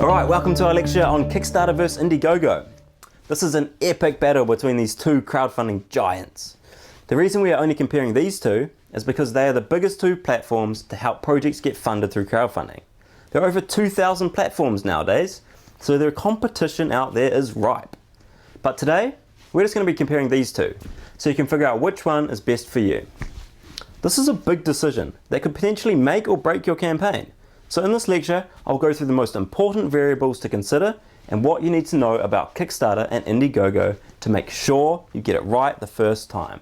Alright, welcome to our lecture on Kickstarter vs Indiegogo. This is an epic battle between these two crowdfunding giants. The reason we are only comparing these two is because they are the biggest two platforms to help projects get funded through crowdfunding. There are over 2,000 platforms nowadays, so their competition out there is ripe. But today, we're just going to be comparing these two, so you can figure out which one is best for you. This is a big decision that could potentially make or break your campaign. So in this lecture, I'll go through the most important variables to consider and what you need to know about Kickstarter and Indiegogo to make sure you get it right the first time.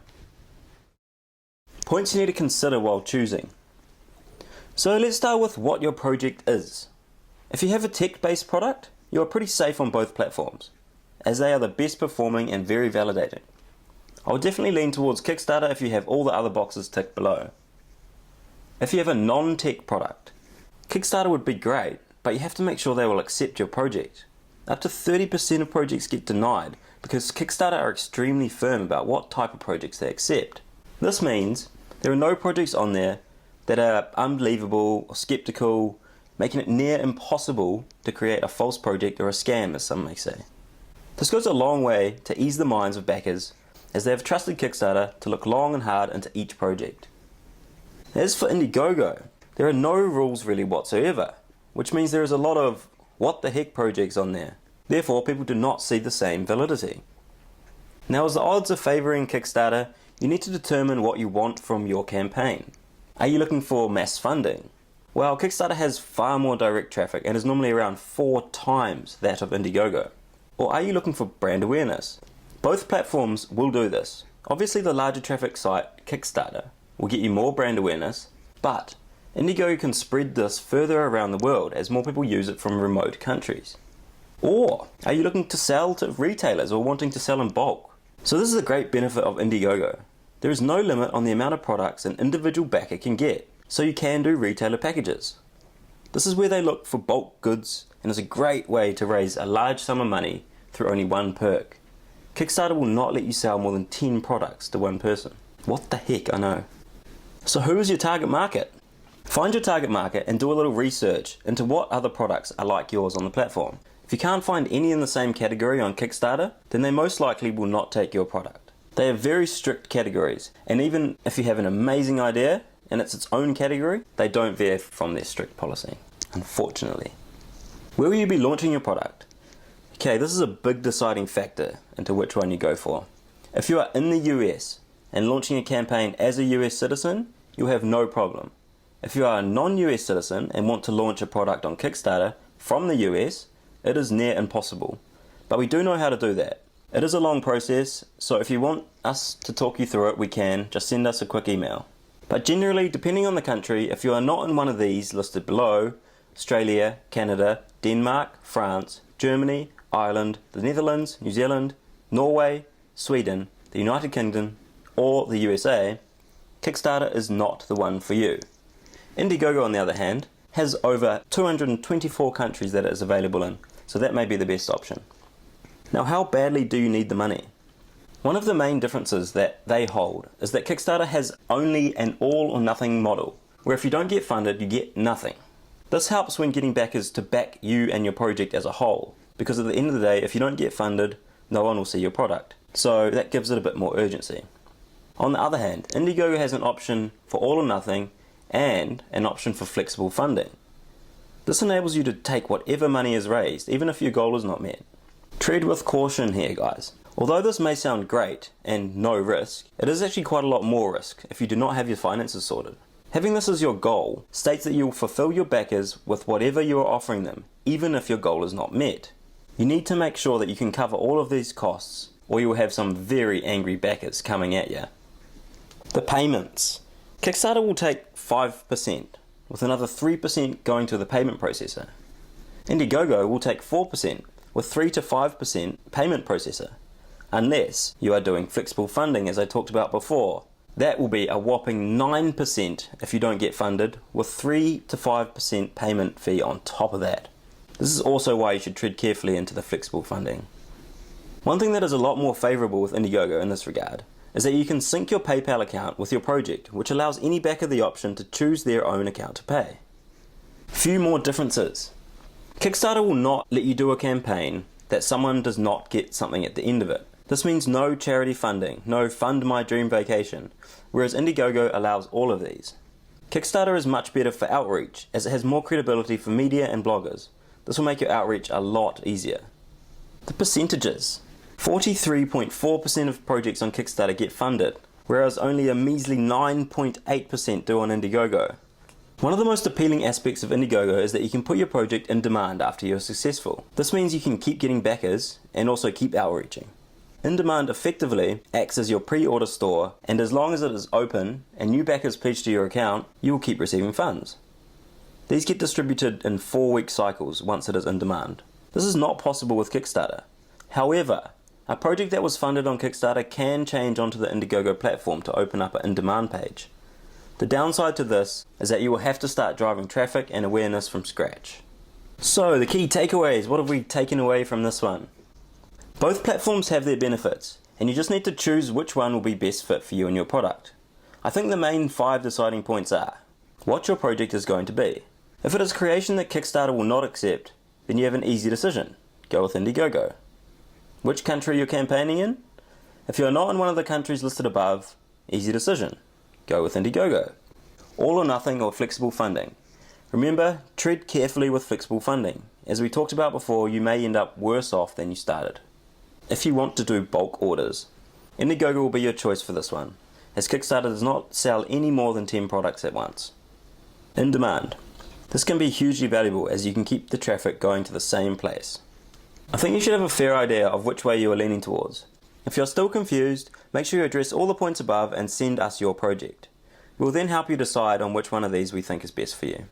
Points you need to consider while choosing. So let's start with what your project is. If you have a tech-based product, you are pretty safe on both platforms, as they are the best performing and very validating. I would definitely lean towards Kickstarter if you have all the other boxes ticked below. If you have a non-tech product, Kickstarter would be great, but you have to make sure they will accept your project. Up to 30% of projects get denied because Kickstarter are extremely firm about what type of projects they accept. This means there are no projects on there that are unbelievable or skeptical, making it near impossible to create a false project or a scam, as some may say. This goes a long way to ease the minds of backers, as they have trusted Kickstarter to look long and hard into each project. As for Indiegogo, there are no rules really whatsoever, which means there is a lot of what the heck projects on there. Therefore, people do not see the same validity. Now, as the odds are favouring Kickstarter, you need to determine what you want from your campaign. Are you looking for mass funding? Well, Kickstarter has far more direct traffic and is normally around 4 times that of Indiegogo. Or are you looking for brand awareness? Both platforms will do this. Obviously, the larger traffic site, Kickstarter, will get you more brand awareness, but Indiegogo can spread this further around the world as more people use it from remote countries. Or are you looking to sell to retailers or wanting to sell in bulk? So this is a great benefit of Indiegogo. There is no limit on the amount of products an individual backer can get, so you can do retailer packages. This is where they look for bulk goods and is a great way to raise a large sum of money through only one perk. Kickstarter will not let you sell more than 10 products to one person. What the heck, I know. So who is your target market? Find your target market and do a little research into what other products are like yours on the platform. If you can't find any in the same category on Kickstarter, then they most likely will not take your product. They have very strict categories, and even if you have an amazing idea and it's its own category, they don't veer from their strict policy, unfortunately. Where will you be launching your product? Okay, this is a big deciding factor into which one you go for. If you are in the US and launching a campaign as a US citizen, you'll have no problem. If you are a non-US citizen and want to launch a product on Kickstarter from the US, it is near impossible. But we do know how to do that. It is a long process, so if you want us to talk you through it, we can. Just send us a quick email. But generally, depending on the country, if you are not in one of these listed below, Australia, Canada, Denmark, France, Germany, Ireland, the Netherlands, New Zealand, Norway, Sweden, the United Kingdom, or the USA, Kickstarter is not the one for you. Indiegogo, on the other hand, has over 224 countries that it is available in, so that may be the best option. Now, how badly do you need the money? One of the main differences that they hold is that Kickstarter has only an all or nothing model, where if you don't get funded, you get nothing. This helps when getting backers to back you and your project as a whole, because at the end of the day, if you don't get funded, no one will see your product. So that gives it a bit more urgency. On the other hand, Indiegogo has an option for all or nothing and an option for flexible funding. This enables you to take whatever money is raised, even if your goal is not met. Tread with caution here, guys. Although this may sound great and no risk, it is actually quite a lot more risk if you do not have your finances sorted. Having this as your goal states that you will fulfill your backers with whatever you are offering them, even if your goal is not met. You need to make sure that you can cover all of these costs, or you will have some very angry backers coming at you. The payments. Kickstarter will take 5%, with another 3% going to the payment processor. Indiegogo will take 4%, with 3 to 5% payment processor. Unless you are doing flexible funding, as I talked about before. That will be a whopping 9% if you don't get funded, with 3 to 5% payment fee on top of that. This is also why you should tread carefully into the flexible funding. One thing that is a lot more favourable with Indiegogo in this regard is that you can sync your PayPal account with your project, which allows any backer the option to choose their own account to pay. Few more differences. Kickstarter will not let you do a campaign that someone does not get something at the end of it. This means no charity funding, no fund my dream vacation, whereas Indiegogo allows all of these. Kickstarter is much better for outreach, as it has more credibility for media and bloggers. This will make your outreach a lot easier. The percentages. 43.4% of projects on Kickstarter get funded, whereas only a measly 9.8% do on Indiegogo. One of the most appealing aspects of Indiegogo is that you can put your project in demand after you're successful. This means you can keep getting backers and also keep outreaching. In Demand effectively acts as your pre-order store, and as long as it is open and new backers pledge to your account, you will keep receiving funds. These get distributed in 4-week cycles once it is in demand. This is not possible with Kickstarter. However, a project that was funded on Kickstarter can change onto the Indiegogo platform to open up an in-demand page. The downside to this is that you will have to start driving traffic and awareness from scratch. So the key takeaways, what have we taken away from this one? Both platforms have their benefits, and you just need to choose which one will be best fit for you and your product. I think the main 5 deciding points are: what your project is going to be. If it is creation that Kickstarter will not accept, then you have an easy decision. Go with Indiegogo. Which country you're campaigning in? If you're not in one of the countries listed above, easy decision. Go with Indiegogo. All or nothing or flexible funding. Remember, tread carefully with flexible funding. As we talked about before, you may end up worse off than you started. If you want to do bulk orders, Indiegogo will be your choice for this one, as Kickstarter does not sell any more than 10 products at once. In demand. This can be hugely valuable as you can keep the traffic going to the same place. I think you should have a fair idea of which way you are leaning towards. If you're still confused, make sure you address all the points above and send us your project. We will then help you decide on which one of these we think is best for you.